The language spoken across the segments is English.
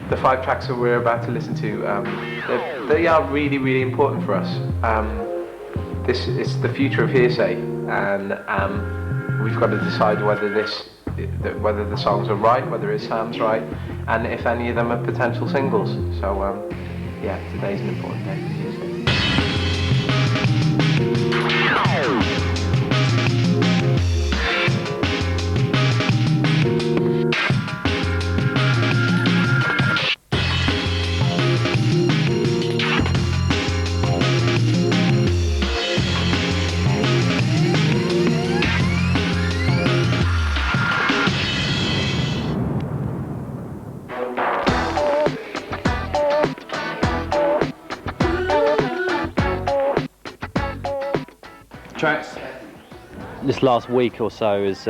the 5 tracks that we're about to listen to, they are really, really important for us. This is the future of Hearsay, and we've got to decide whether the songs are right, whether it sounds right, and if any of them are potential singles. So yeah, today's an important day for Hearsay. Tracks. This last week or so has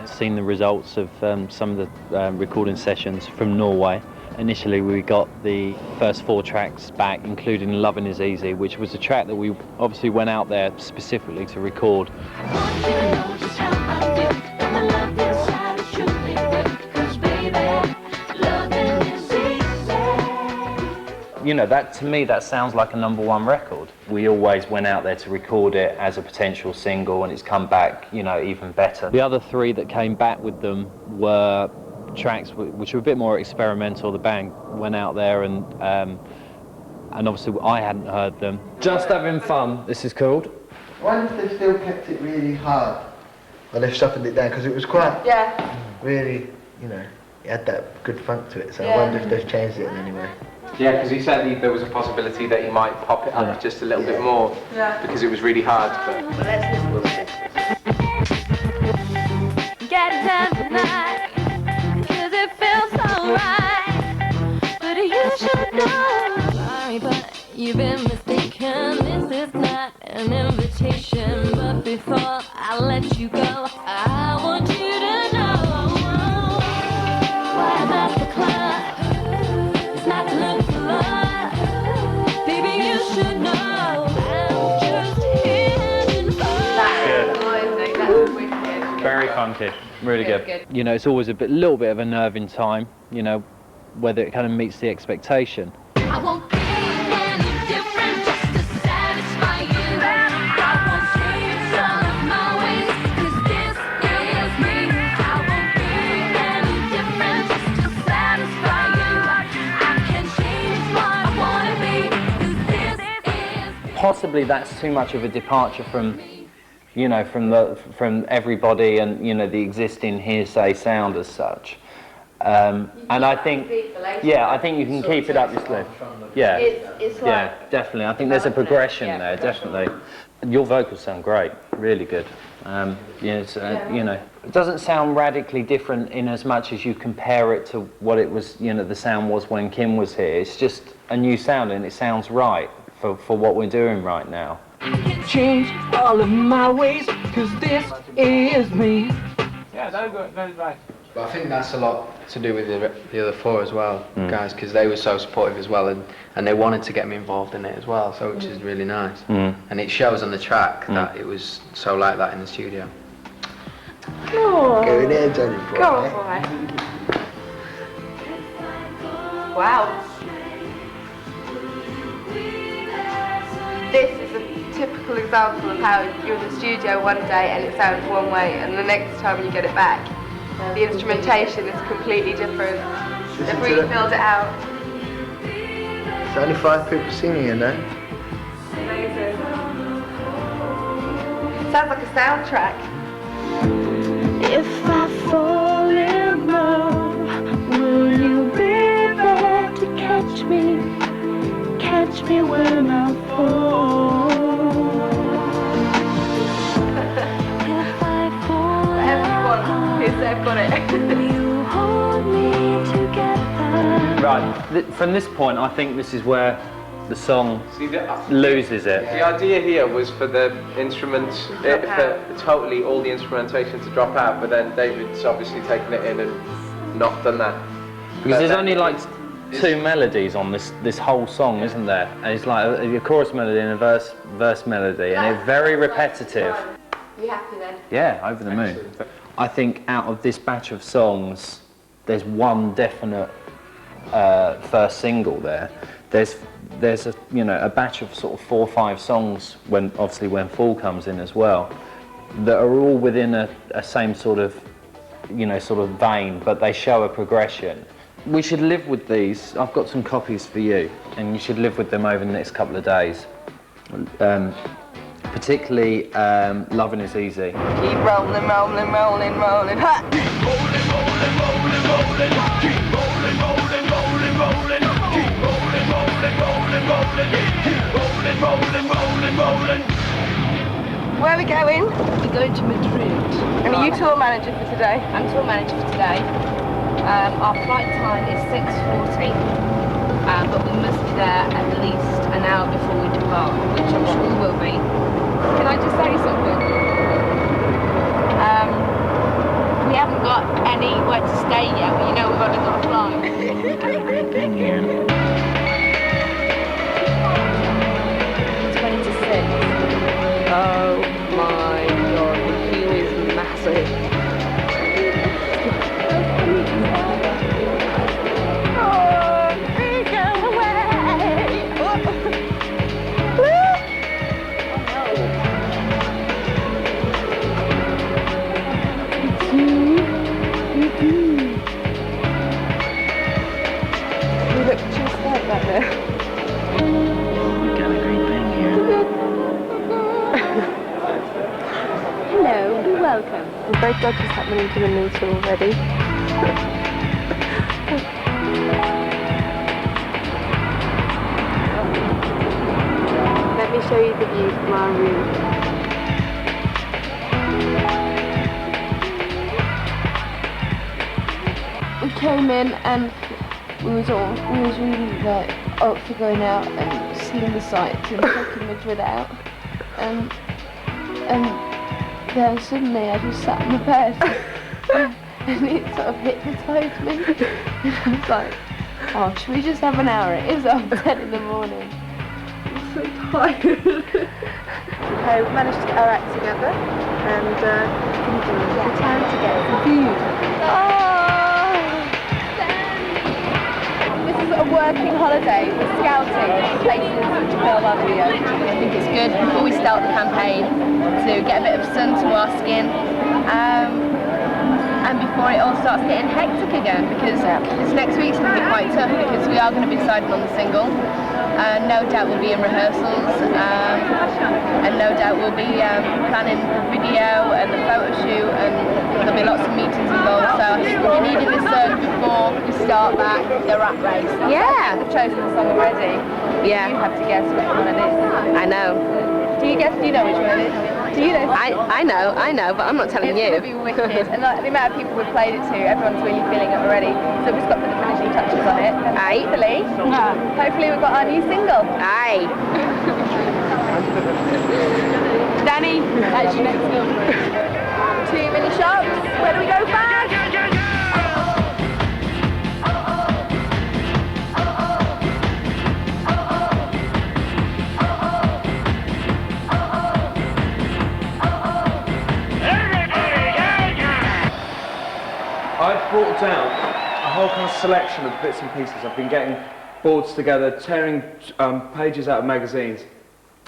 seen the results of some of the recording sessions from Norway. Initially we got the first 4 tracks back, including Lovin' Is Easy, which was a track that we obviously went out there specifically to record. You know, that to me, that sounds like a #1 record. We always went out there to record it as a potential single, and it's come back, you know, even better. The other 3 that came back with them were tracks which were a bit more experimental. The band went out there and obviously I hadn't heard them. Just Having Fun, this is called. I wonder if they've still kept it really hard, or they've softened it down, because it was quite, really, you know, it had that good funk to it, so I wonder if they've changed it in any way. Yeah, because he said there was a possibility that he might pop it up just a little bit more, because it was really hard. But let's listen to it. Get it done tonight, 'cause it feels so right. But you should know, sorry, but you've been mistaken. This is not an invitation. But before I let you go, I want you to know why I'm at the club. It's not to look for love. Baby, you should know I'm just here for. Very funky, really good. You know, it's always a little bit of a nerve-in time, you know, whether it kind of meets the expectation. I won't be any different just to satisfy you. I won't change some of my ways, 'cause this is me. I won't be any different just to satisfy you. I can change what I wanna be, 'cause this is me. Possibly that's too much of a departure from, you know, from everybody and, you know, the existing Hearsay sound as such. And I think, I think you can keep it up this way. Yeah, it's like, yeah, definitely. I think there's a progression there, definitely. Your vocals sound great, really good. You know, it doesn't sound radically different in as much as you compare it to what it was, you know, the sound was when Kim was here. It's just a new sound and it sounds right for what we're doing right now. Change all of my ways, 'cause this is me. yeah, that's right. But I think that's a lot to do with the other 4 as well, guys, because they were so supportive as well, and they wanted to get me involved in it as well, so which is really nice. And it shows on the track that it was so like that in the studio. Go in there, Johnny boy. Go on, boy. Wow. This is a typical example of how you're in the studio one day and it sounds one way, and the next time you get it back, the instrumentation is completely different. They've really filled it out. There's only 5 people singing in there. Amazing. Sounds like a soundtrack. If I fall in love, will you be there to catch me when I fall? If I fall Everyone who's there got it. will you hold me together? Right, from this point, I think this is where the song loses it. The idea here was for the instruments, for totally all the instrumentation to drop out, but then David's obviously taken it in and not done that. Because there's only like 2 melodies on this whole song, isn't there? And it's like a chorus melody and a verse melody, and it's very repetitive. You happy then? Yeah, over the moon. I think out of this batch of songs, there's one definite first single there, there's a a batch of sort of 4 or 5 songs when Fall comes in as well, that are all within a same sort of vein, but they show a progression. We should live with these. I've got some copies for you, and you should live with them over the next couple of days. Particularly Loving Is Easy. Keep rolling, rolling, rolling, rolling, ha! Keep rolling, rolling, rolling, rolling. Keep rolling, rolling, rolling, rolling. Keep rolling, rolling, rolling, rolling. Keep rolling, rolling, rolling, rolling. Where are we going? We're going to Madrid. And are you tour manager for today? I'm tour manager for today. Our flight time is 6:40, but we must be there at least an hour before we depart, which I'm sure we will be. Can I just say something? We haven't got anywhere to stay yet, but we've only got a flight. 20 to 6. Oh my god, the queue is massive. Hello, welcome. I'm afraid dodges happening to the meter already. Let me show you the view from our room. We came in and we was really up for going out and seeing the sights and checking Madrid out. And then suddenly I just sat on the bed and it sort of hypnotised me. And I was like, oh, should we just have an hour? It is 10 in the morning. I'm so tired. Okay, we've managed to get our act together and it's time to get some food. This is a working holiday. We're scouting places to film our video. I think it's good before we start the campaign to get a bit of sun to our skin. And before it all starts getting hectic again, because this next week's going to be quite tough because we are going to be deciding on the single. No doubt we'll be in rehearsals, and no doubt we'll be planning the video and the photo shoot, and there'll be lots of meetings involved. So if you needed this before we start the rat race. Yeah. I've chosen the song already. Yeah. You have to guess which one it is. I know. Do you know which one it is? Do you know? I know, but I'm not telling It's you. going to be wicked, and like, the amount of people we've played it to, everyone's really feeling it already. So we've just got to put the finishing touches on it. And Aye. hopefully we've got our new single. Aye. Danny, that's your next film. Too many shops. Where do we go first? I've brought down a whole kind of selection of bits and pieces. I've been getting boards together, tearing pages out of magazines.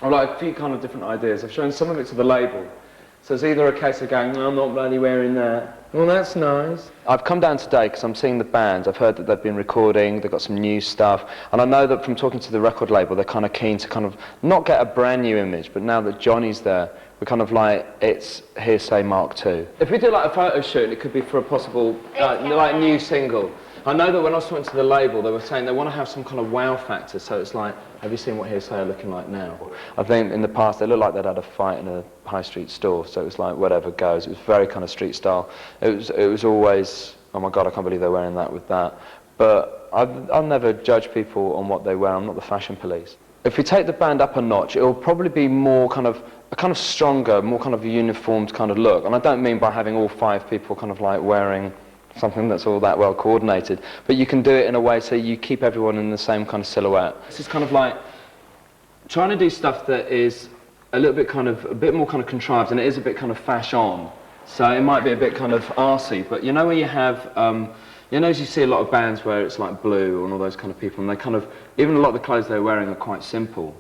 I've like a few kind of different ideas. I've shown some of it to the label. So it's either a case of going, no, I'm not bloody wearing that. Well, that's nice. I've come down today because I'm seeing the bands. I've heard that they've been recording, they've got some new stuff. And I know that from talking to the record label, they're kind of keen to kind of not get a brand new image, but now that Johnny's there, we're kind of like, it's Hearsay Mark II. If we do like a photo shoot, it could be for a possible like new single. I know that when I was talking to the label, they were saying they want to have some kind of wow factor, so it's like, have you seen what Hearsay are looking like now? I think in the past they looked like they'd had a fight in a high street store, so it was like whatever goes. It was very kind of street style. It was always, oh my God, I can't believe they're wearing that with that. But I'll never judge people on what they wear. I'm not the fashion police. If we take the band up a notch, it'll probably be more kind of a kind of stronger, more kind of uniformed kind of look. And I don't mean by having all 5 people kind of like wearing something that's all that well coordinated, but you can do it in a way so you keep everyone in the same kind of silhouette. This is kind of like trying to do stuff that is a little bit kind of, a bit more kind of contrived, and it is a bit kind of fashion. So it might be a bit kind of arsey, but you know where you have You know, as you see a lot of bands where it's like Blue and all those kind of people, and they kind of, even a lot of the clothes they're wearing are quite simple,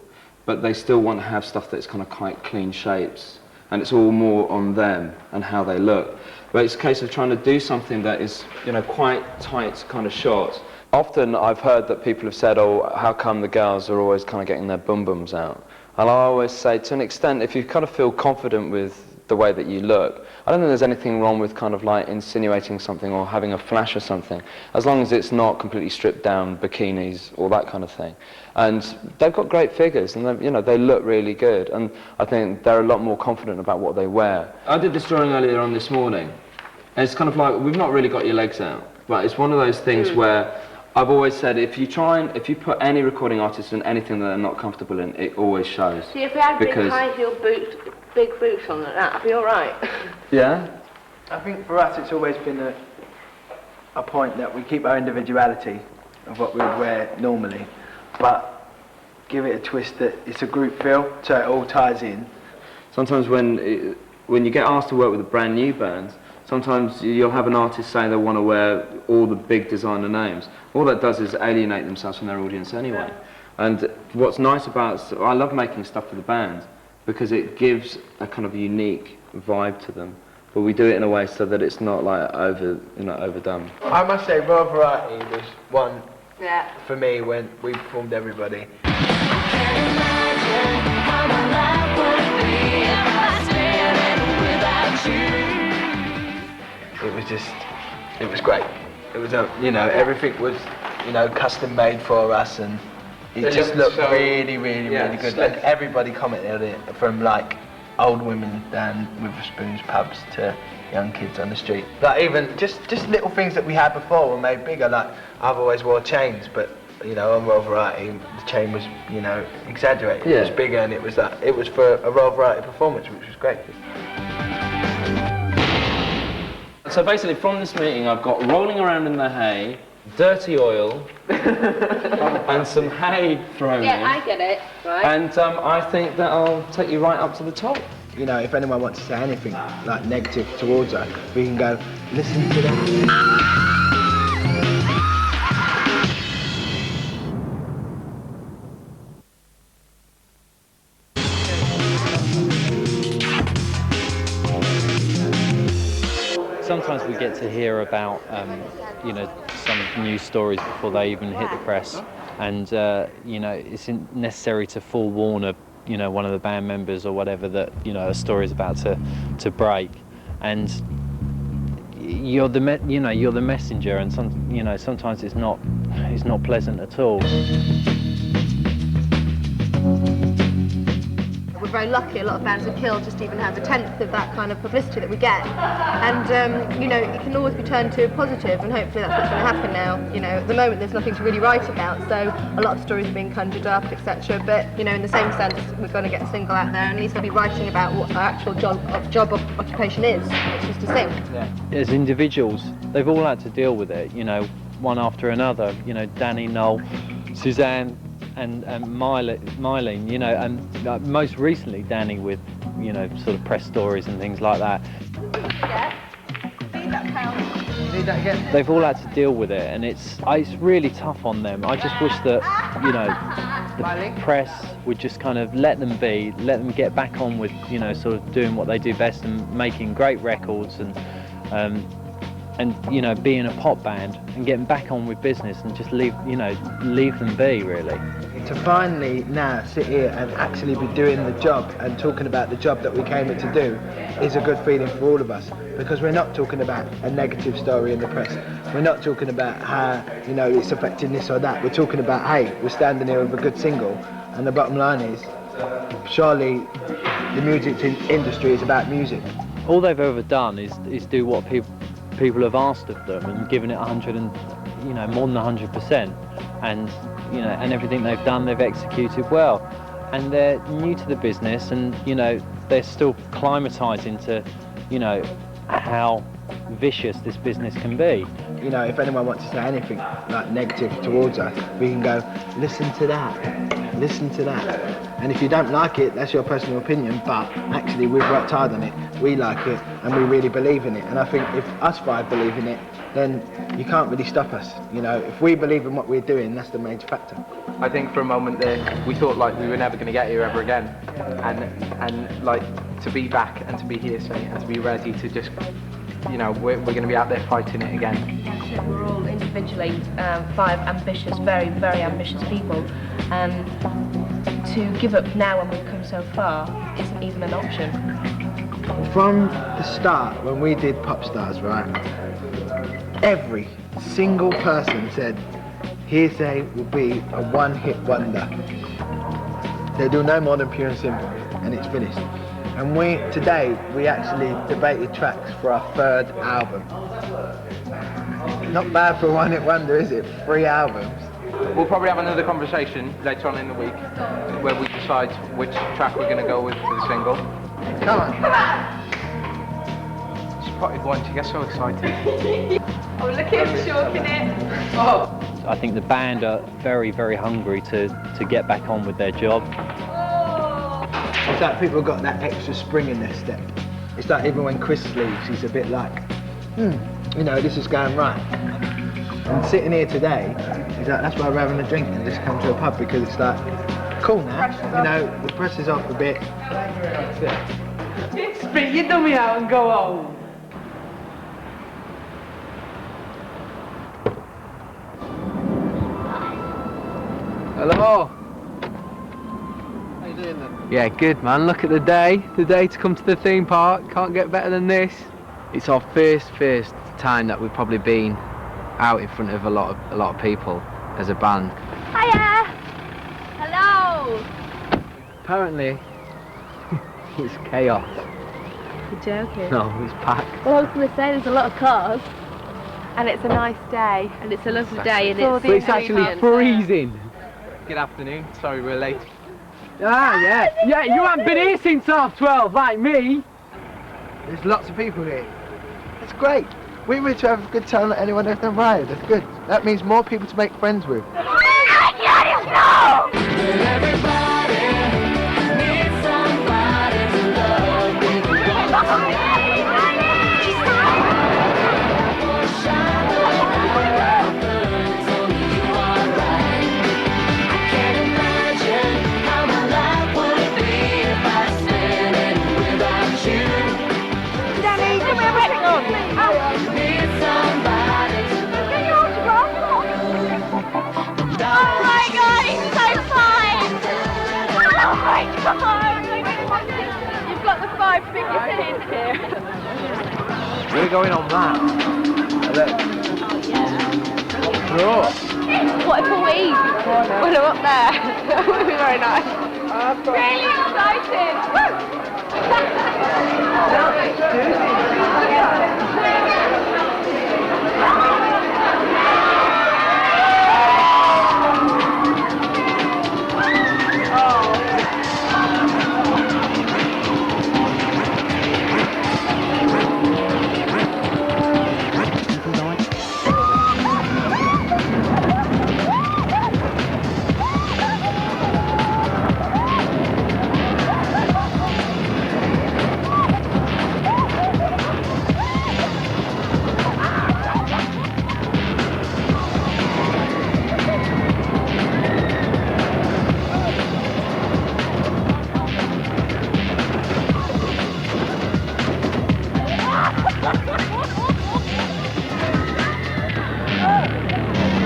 but they still want to have stuff that's kind of quite clean shapes, and it's all more on them and how they look. But it's a case of trying to do something that is, you know, quite tight kind of shots. Often I've heard that people have said, oh, how come the girls are always kind of getting their bum-bums out? And I always say, to an extent, if you kind of feel confident with the way that you look, I don't think there's anything wrong with kind of like insinuating something or having a flash or something, as long as it's not completely stripped down bikinis or that kind of thing. And they've got great figures, and you know, they look really good, and I think they're a lot more confident about what they wear. I did this drawing earlier on this morning, and it's kind of like, we've not really got your legs out, but it's one of those things where I've always said, if you put any recording artist in anything that they're not comfortable in, it always shows. See, if we had big high-heel boots, big boots on like that, I'd be all right. Yeah? I think for us it's always been a point that we keep our individuality of what we would wear normally, but give it a twist that it's a group feel, so it all ties in. Sometimes when you get asked to work with a brand new band, sometimes you'll have an artist say they want to wear all the big designer names. All that does is alienate themselves from their audience anyway. And what's nice about, I love making stuff for the band because it gives a kind of unique vibe to them. But we do it in a way so that it's not like overdone. I must say, Raw Variety was one for me when we performed everybody. It was great. It was, everything was, custom made for us, and it just looked really, really, really good. Slick. And everybody commented on it, from like old women down Witherspoon's pubs to young kids on the street. Like even just little things that we had before were made bigger. Like I've always wore chains, but on Raw Variety the chain was, exaggerated. It was bigger, and it was for a Raw Variety performance, which was great. So basically from this meeting I've got rolling around in the hay, dirty oil, and some hay thrown in. Yeah, I get it, right? And I think that I'll take you right up to the top. If anyone wants to say anything like negative towards her, we can go, listen to that. Sometimes we get to hear about, some news stories before they even hit the press, and it's necessary to forewarn one of the band members or whatever that a story is about to break, and you're the messenger, and sometimes it's not pleasant at all. We're very lucky, a lot of bands are killed just even have a tenth of that kind of publicity that we get. And, it can always be turned to a positive, and hopefully that's what's going to happen now. At the moment there's nothing to really write about, so a lot of stories are being conjured up, etc. But, in the same sense, we're going to get a single out there, and at least I'll be writing about what our actual job occupation is, which is to sing. Yeah. As individuals, they've all had to deal with it, one after another. Danny, Noel, Suzanne, and Mylene, and most recently Danny with, sort of press stories and things like that. Need that again? They've all had to deal with it, and it's really tough on them. I just wish that, the press would just kind of let them get back on with, sort of doing what they do best and making great records and being a pop band and getting back on with business and just leave them be, really. To finally now sit here and actually be doing the job and talking about the job that we came here to do is a good feeling for all of us, because we're not talking about a negative story in the press. We're not talking about how, it's affecting this or that. We're talking about, hey, we're standing here with a good single, and the bottom line is, surely the music industry is about music. All they've ever done is do what people have asked of them and given it 100 and more than 100%, and and everything they've done they've executed well, and they're new to the business, and they're still climatising to how vicious this business can be. If anyone wants to say anything like negative towards us, we can go, listen to that, listen to that. And if you don't like it, that's your personal opinion, but actually we've worked hard on it, we like it, and we really believe in it. And I think if us five believe in it, then you can't really stop us. You know, if we believe in what we're doing, that's the major factor. I think for a moment there, we thought like we were never going to get here ever again, and like to be back and to be here, say, and to be ready to just, you know, we're going to be out there fighting it again. That's it. We're all individually 5 ambitious, very, very ambitious people, and to give up now when we've come so far isn't even an option. From the start, when we did Pop Stars, right, every single person said Hearsay will be a one-hit wonder. They'll do no more than Pure and Simple, and it's finished. And today, we actually debated tracks for our 3rd album. Not bad for a one-hit wonder, is it? 3 albums. We'll probably have another conversation later on in the week where we decide which track we're going to go with for the single. Come on. Spotted one, you get so excited. Oh, look at him chalking it. Oh. I think the band are very, very hungry to get back on with their job. It's like people got that extra spring in their step. It's like even when Chris leaves, he's a bit like, you know, this is going right. And sitting here today, he's like, that's why we're having a drink and just come to a pub, because it's like, cool now, you know, the press is off a bit. Spit your dummy out and go home. Hello. How you doing then? Yeah, good man. Look at the day. The day to come to the theme park. Can't get better than this. It's our first time that we've probably been out in front of a lot of people as a band. Hiya! Hello! Apparently, it's chaos. You're joking. No, it's packed. Well, I was going to say there's a lot of cars, And it's a nice day. and it's a lovely day, and all it's... the But it's actually ingredients. freezing. Good afternoon, sorry we're late. Ah, yeah. Yeah, you haven't been here since 12:30, like me. There's lots of people here. That's great. We wish to have a good time like anyone else on ride. That's good. That means more people to make friends with. You've got the 5 figures in here. We're going on that. What if we When I'm up there, that would be very nice. Really excited!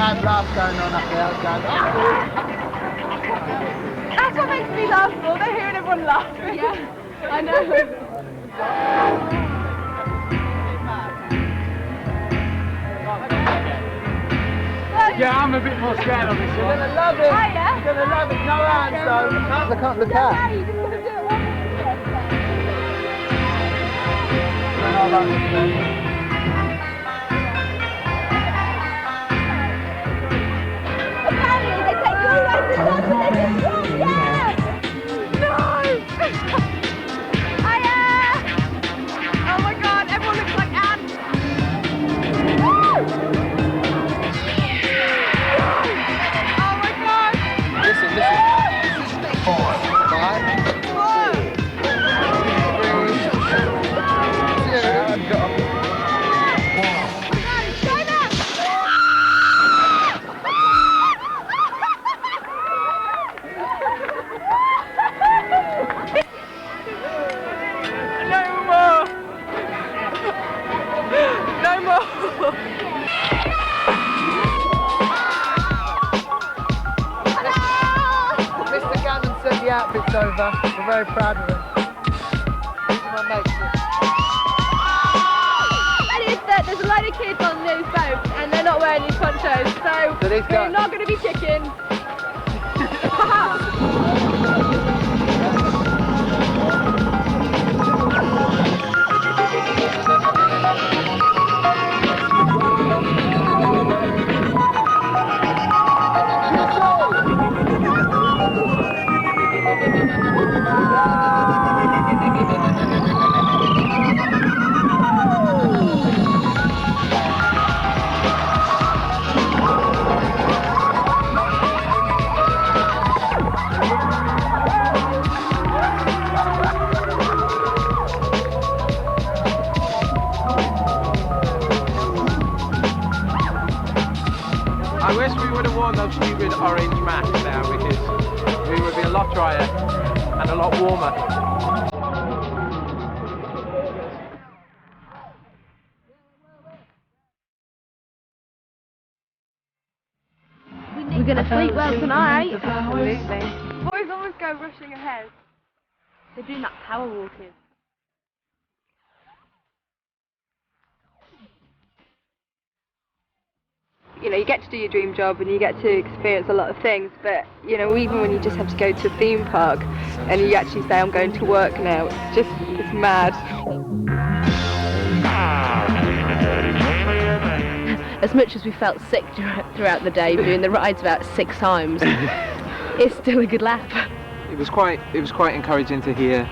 Mad laugh going on up there. That's what makes me laugh more, they're hearing everyone laughing. Yeah, I know. Yeah, I'm a bit more scared of this one. You're gonna love it. You're gonna love it. No hands though. I can't look out. You just got to do it one Apparently they take your license off and they just drop, yeah! Oh my god, everyone looks like ants. Oh my god. Listen. 4, 5, 4, 3, 2, 1. outfit's over. We're very proud of them. My mates. And it's that there's a load of kids on those boats and they're not wearing these ponchos, so we're not going to be chickens. I wish we would have worn those stupid orange masks now because we would be a lot drier and a lot warmer. We're going to sleep well tonight. Absolutely. Boys always go rushing ahead. They're doing that power walking. You know, you get to do your dream job and you get to experience a lot of things, but you know, even when you just have to go to a theme park and you actually say I'm going to work now, it's mad. As much as we felt sick throughout the day doing the rides about 6 times, it's still a good laugh. It was quite encouraging to hear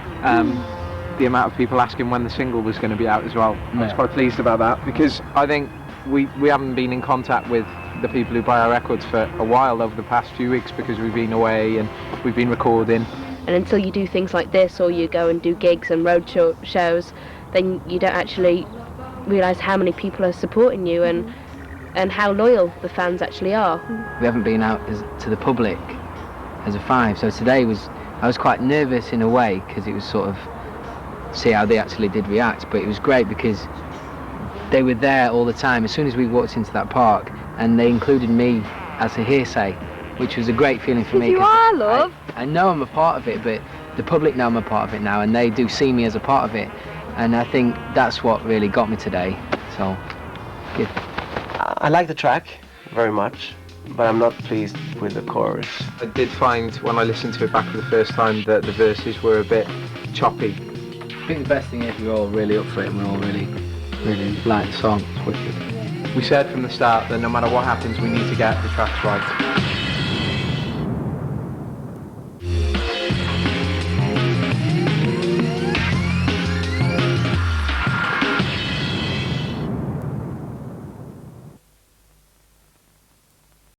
the amount of people asking when the single was going to be out as well. I was quite pleased about that because I think we haven't been in contact with the people who buy our records for a while over the past few weeks because we've been away and we've been recording. And until you do things like this or you go and do gigs and road shows, then you don't actually realise how many people are supporting you and how loyal the fans actually are. We haven't been out to the public as a Five, so today I was quite nervous in a way because it was sort of see how they actually did react, but it was great because they were there all the time as soon as we walked into that park, and they included me as a hearsay, which was a great feeling for me. You are, love. I know I'm a part of it, but the public know I'm a part of it now, and they do see me as a part of it, and I think that's what really got me today. So, good. I like the track very much, but I'm not pleased with the chorus. I did find when I listened to it back for the first time that the verses were a bit choppy. I think the best thing is we're all really up for it, and we're all really like the song. It's wicked. We said from the start that no matter what happens, we need to get the tracks right.